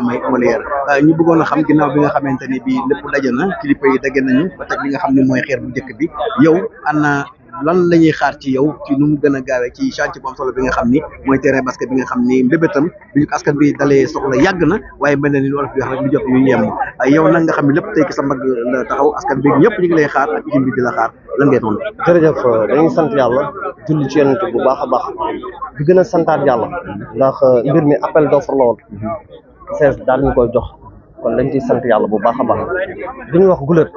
may Molière ñu bëggoon a xam ginnaaw bi nga xamante ni bii lépp daje na kilifa yi daje nañu ba teg li nga xam ne mooy xeer bu njëkk bi yow ana lan la ñuy xaar ci yow ci nu mu gën a gaawee ci chantier bu am solo bi nga xam ni mooy terrain basket bi nga xam ni mbébétam bi ñu askan bi dalee soxla yàgg na waaye mel na ni lu olof di wax rek lu jot ñu yem yow nag nga xam ne lépp tey ki sa mbagg la taxaw askan bi ñëpp ñu ngi lay xaar ak usine bi di la xaar lan ngay tontu. jërëjëf dañuy sant yàlla julli ci yonent bu baax a baax di gën a santaat yàlla ndax mbir mi appel d'offre la woon CES daal ñu koy jox kon dañ ciy sant yàlla bu baax a baax di ñu wax gulet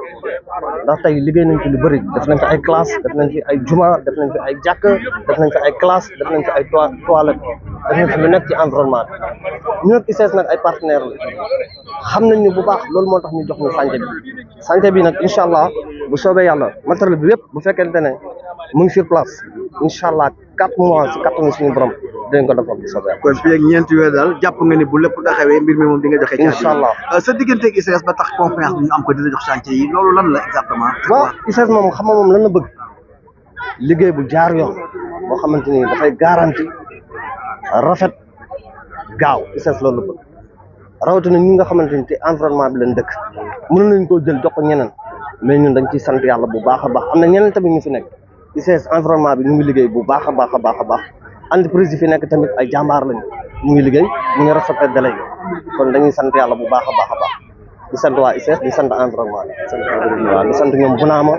ndax tey liggéey nañ ci lu bëri def nañ fi ay classe def nañ fi ay juma def nañ fi ay jàkk def nañ fi ay classe def nañ fi ay toilette def nañ fi lu nekk ci environnement bi ñu nag ICS nag ay partenaire la xam nañ ñu bu baax loolu moo tax ñu jox ñu chantier bi nag incha allah bu soobee yàlla matériel bi yëpp bu fekkente ne mu ngi sur place incha allah 4 mois si kattanu suñu borom dinañ ko defal bu soobee yàlla. kon fii ak ñeenti weer daal jàpp nga ni bu lépp taxawee mbir mi moom di nga joxe. incha allah sa digganteeg ICS ba tax confiance bi ñu am ko dina jox chantier yi loolu lan la exactement. waaw ICS moom xam nga moom lan la bëgg liggéey bu jaar yoon boo xamante ni dafay garanti rafet gaaw ICS loolu la bëgg rawatina ñi nga xamante ni ci environnement bi leen dëkk mën nañ koo jël jox ko ñeneen mais ñun dañ ciy sant yàlla bu baax a baax am na ñeneen tamit ñu fi nekk ICS environnement bi ñu ngi liggéey bu baax a baax a baax a baax entreprise yi fi nekk tamit ay jàmbaar lañu ñu ngi liggéey ñu ngi respecté délai kon dañuy sant yàlla bu baax a baax a baax di sant waa ICS di sant environnement bi waaw di sant ñoom Bunaama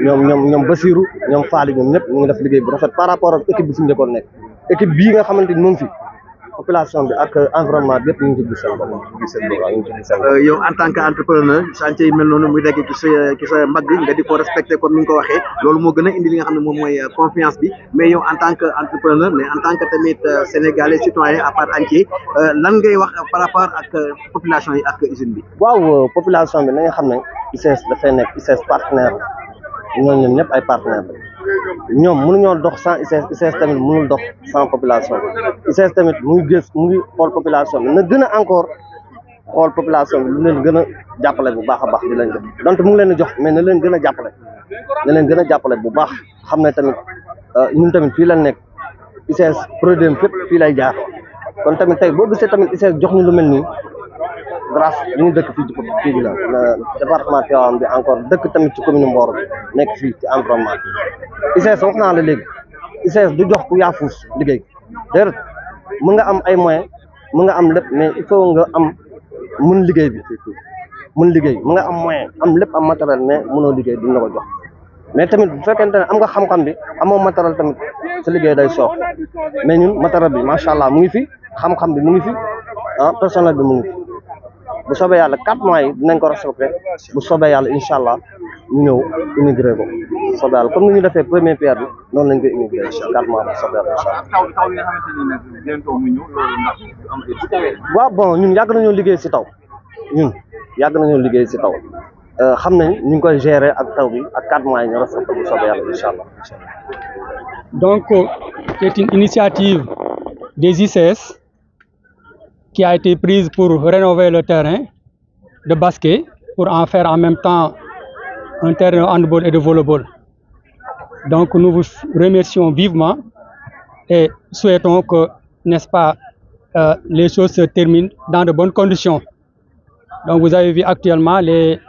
ñoom Basirou ñoom Faly ñoom ñëpp ñu ngi def liggéey bu rafet par rapport ak équipe bi fi njëkkoon nekk équipe bii nga xamante ni moom fi population bi ak environnement bi yëpp ñu ngi ci gis seen bopp yow en tant que entrepreneur chantier yi mel noonu muy dégg ci sa mbagg nga di ko respecté comme ni nga ko waxee loolu moo gën a indi li nga xam ne moom mooy confiance bi mais yow en tant que entrepreneur mais en tant que tamit sénégalais citoyen à part entier lan ngay wax par rapport ak population yi ak usine bi. waaw population bi na nga xam ne ICS dafay nekk ICS partenaire ñooñu ñëpp ay partenaire ñoom mënuñoo dox sans ICS tamit mënul dox sans population bi ICS tamit mu ngi xool population bi na gën a encore xool population bi lu leen gën a jàppale bu baax a baax di leen jox donte mu ngi leen di jox mais na leen gën a jàppale bu baax xam ne tamit ñun tamit fii lañ nekk ICS produit fépp fii lay jaar kon tamit tey boo gisee tamit ICS jox ñu lu mel nii grâce li ñu dëkk fii la département Tivaouane bi encore dëkk tamit ci commune Mboro bi nekk fii ci environnement bi ICS wax naa la léegi ICS du jox ku yaafuus liggéey déedéet mën nga am ay moyens mën nga am lépp mais il faut nga am mun liggéey bi mun liggéey mën nga am moyen am lépp am matériel mais mënoo liggéey duñ la ko jox mais tamit bu fekkente ne am nga xam-xam bi amoo matériel tamit sa liggéey day soox mais ñun matériel bi macha allah mu ngi fi xam-xam bi mu ngi fi personnel bi mu ngi fi bu soobee yàlla 4 mois yi dinañ ko respecté bu soobee yàlla incha allah ñu ñëw immigré ko bu soobee yàlla comme ni ñu defee première pierre bi noonu lañ koy immigré 4 mois bu soobee yàlla incha allah. waaw bon ñun yàgg nañoo liggéey si taw xam nañ ñu ngi koy gérer ak taw bi ak 4 mois yi ñu respecté bu soobee yàlla incha allah. Donc c'est une initiative des ICS qui a été prise pour rénover le terrain de basket pour en faire en même temps un terrain de handball et de volleyball. Donc nous vous remercions vivement et souhaitons que, n'est-ce pas, les choses se terminent dans de bonnes conditions. Donc vous avez vu actuellement les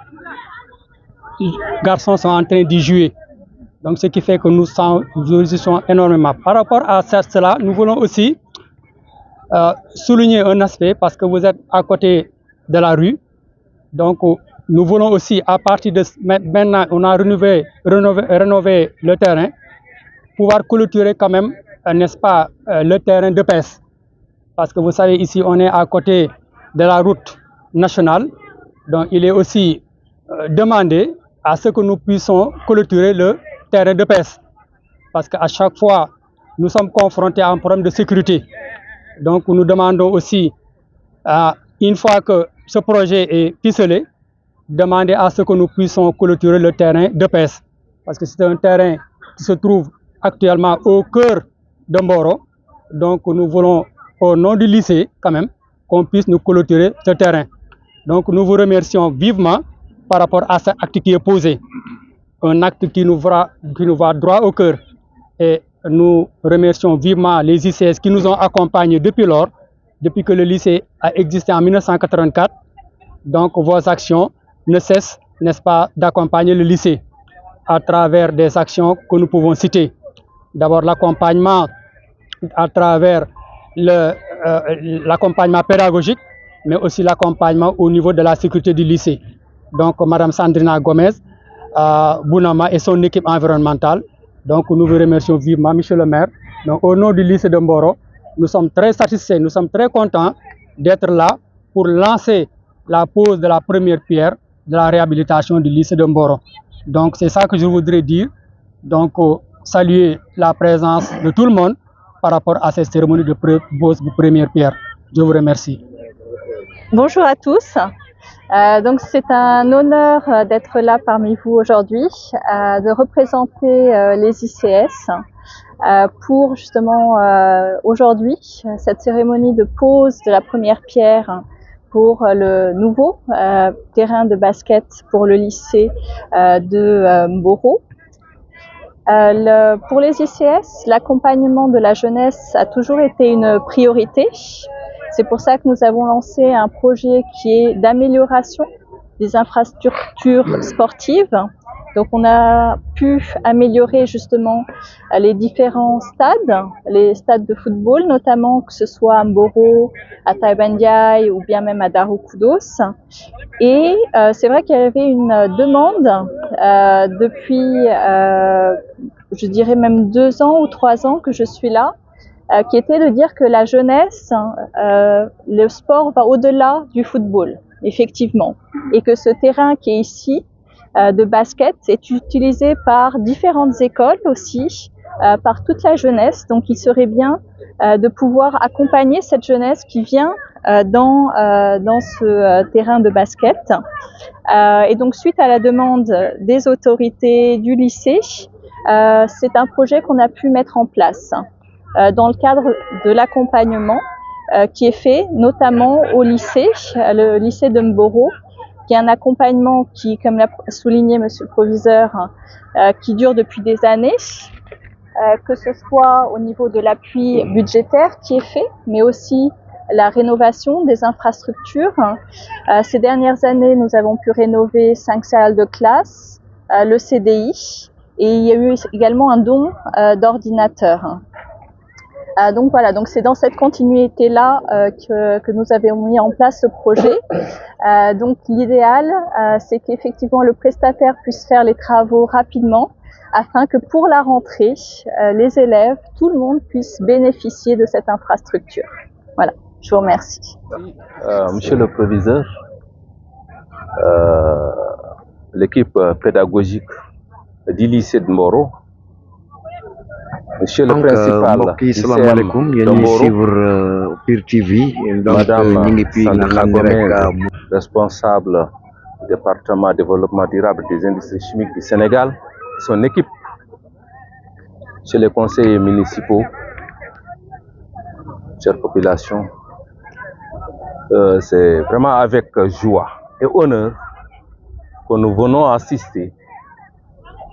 garçons sont en train d'y jouer. Donc ce qui fait que nous réjouissons énormément. Par rapport à cela, nous voulons aussi souligner un aspect parce que vous êtes à côté de la rue. Donc nous voulons aussi, à partir de maintenant, on a rénové le terrain, pouvoir clôturer quand même, n'est-ce pas, le terrain de pêche. Parce que vous savez, ici, on est à côté de la route nationale. Donc il est aussi demandé à ce que nous puissions clôturer le terrain de pêche. Parce qu'à chaque fois, nous sommes confrontés à un problème de sécurité. Donc nous demandons aussi, une fois que ce projet est ficelé, demander à ce que nous puissions clôturer le terrain de pêche. Parce que c'est un terrain qui se trouve actuellement au cœur de Mboro. Donc nous voulons, au nom du lycée quand même, qu'on puisse nous clôturer ce terrain. Donc nous vous remercions vivement par rapport à cet acte qui est posé. Un acte qui nous va droit au cœur. Et nous remercions vivement les ICS qui nous ont accompagnés depuis lors depuis que le lycée a existé en 1984. Donc vos actions ne cessent, n'est-ce pas, d'accompagner le lycée à travers des actions que nous pouvons citer. D'abord l'accompagnement à travers l'accompagnement pédagogique, mais aussi l'accompagnement au niveau de la sécurité du lycée. Donc Madame Sandrina Gomez, Bounama et son équipe environnementale. Donc nous vous remercions vivement, Monsieur le maire. Donc, au nom du lycée de Mboro, nous sommes très satisfaits, nous sommes très contents d'être là pour lancer la pose de la première pierre de la réhabilitation du lycée de Mboro. Donc c'est ça que je voudrais dire. Donc saluer la présence de tout le monde par rapport à cette cérémonie de pose de première pierre. Je vous remercie. Bonjour à tous. Donc c'est un honneur d'être là parmi vous aujourd'hui, de représenter les ICS pour justement aujourd'hui cette cérémonie de pose de la première pierre pour le nouveau terrain de basket pour le lycée de Mboro. Pour les ICS, l'accompagnement de la jeunesse a toujours été une priorité. C'est pour ça que nous avons lancé un projet qui est d'amélioration des infrastructures sportives. Donc on a pu améliorer justement les différents stades, les stades de football notamment, que ce soit à Mboro, à Taïbandiaï ou bien même à Darou-Koudos. Et c'est vrai qu'il y avait une demande depuis, je dirais même 2 ans ou 3 ans que je suis là, qui était de dire que la jeunesse, le sport va au-delà du football, effectivement, et que ce terrain qui est ici, de basket, est utilisé par différentes écoles aussi, par toute la jeunesse. Donc il serait bien de pouvoir accompagner cette jeunesse qui vient dans ce terrain de basket. Et donc suite à la demande des autorités du lycée, c'est un projet qu'on a pu mettre en place dans le cadre de l'accompagnement qui est fait notamment au lycée, le lycée de Mboro, qui est un accompagnement qui, comme l'a souligné Monsieur le Proviseur, qui dure depuis des années, que ce soit au niveau de l'appui budgétaire qui est fait, mais aussi la rénovation des infrastructures. Ces dernières années, nous avons pu rénover 5 salles de classe, le CDI, et il y a eu également un don d'ordinateurs. Donc voilà, donc c'est dans cette continuité-là que nous avons mis en place ce projet. Donc l'idéal, c'est qu'effectivement le prestataire puisse faire les travaux rapidement, afin que pour la rentrée, les élèves, tout le monde puisse bénéficier de cette infrastructure. Voilà, je vous remercie. Monsieur le Proviseur, l'équipe pédagogique du lycée de Mboro, Monsieur le principal mbokk yi salaamaaleykum yéen ñi suivre Pire TV donc ñu ngi fii nga xam ne rek responsable du département développement durable des industries chimiques du Sénégal, son équipe, chez les conseillers municipaux, chère population, c'est vraiment avec joie et honneur que nous venons assister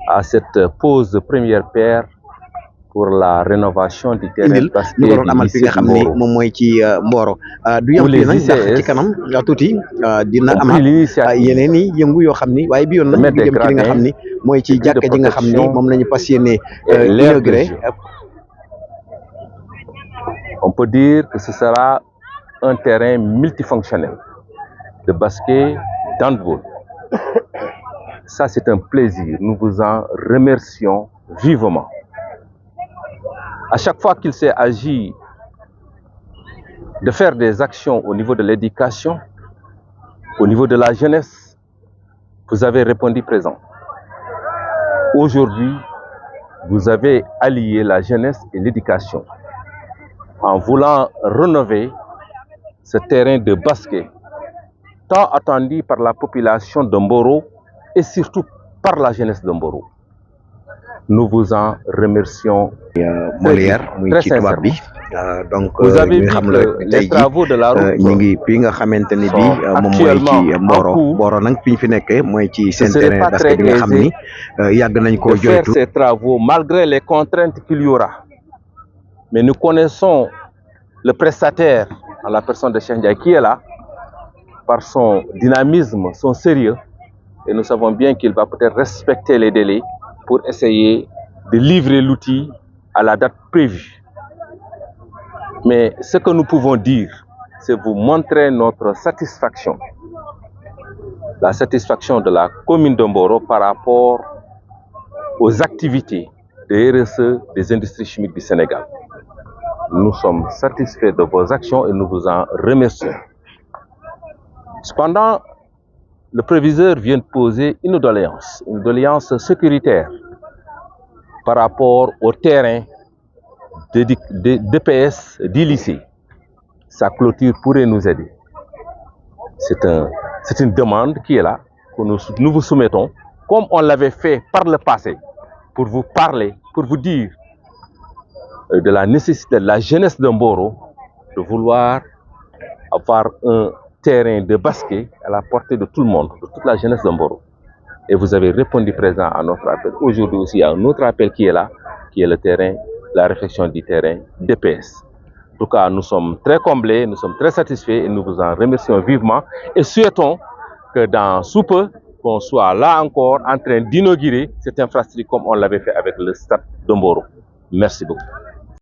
à cette pose de première pierre pour la rénovation du terrain indil ñu ko doon amal fi nga xam ni moom mooy ci Mboro du yem fii nag ndax ci kanam tuuti dina amaat yeneen i yëngu yoo xam ni waaye bi yoon nag ñu jëm ci li nga xam ni mooy ci jàkka ji nga xam ni moom la ñu fas yéene inauguré. On peut dire que ce sera un terrain multifonctionnel de basket, d'handball. Ça, c'est un plaisir. Nous vous en remercions vivement. À chaque fois qu'il s'est agi de faire des actions au niveau de l'éducation, au niveau de la jeunesse, vous avez répondu présent. Aujourd'hui, vous avez allié la jeunesse et l'éducation en voulant rénover ce terrain de basket tant attendu par la population de Mboro et surtout par la jeunesse de Mboro. Nous vous en remercions Molière muy ci tubaab bi donc vous avez ñu vu xam que les travaux de la route ñu ngi fi nga xamante ni bi moom mooy ci Mboro nag fi ñu fi nekkee mooy ci seen terrain basket bi nga xam ni yàgg nañ koo de faire joytu ces travaux malgré les contraintes qu'il y aura. Mais nous connaissons le prestataire en la personne de Cheikh Ndiaye qui est là, par son dynamisme, son sérieux, et nous savons bien qu'il va peut-être respecter les délais pour essayer de livrer l'outil à la date prévue. Mais ce que nous pouvons dire, c'est vous montrer notre satisfaction, la satisfaction de la commune de Mboro par rapport aux activités de RSE des industries chimiques du Sénégal. Nous sommes satisfaits de vos actions et nous vous en remercions. Cependant, le préviseur vient de poser une doléance sécuritaire par rapport au terrain de DPS d'Illicé. Sa clôture pourrait nous aider. C'est une demande qui est là, que nous vous soumettons, comme on l'avait fait par le passé, pour vous parler, pour vous dire de la nécessité de la jeunesse de Mboro de vouloir avoir un terrain de basket à la portée de tout le monde, de toute la jeunesse de Mboro. Et vous avez répondu présent à notre appel. Aujourd'hui aussi, il y a un autre appel qui est là, qui est le terrain, la réflexion du terrain DPS. En tout cas, nous sommes très comblés, nous sommes très satisfaits et nous vous en remercions vivement et souhaitons que dans sous peu, qu'on soit là encore en train d'inaugurer cette infrastructure comme on l'avait fait avec le stade de Mboro. Merci beaucoup.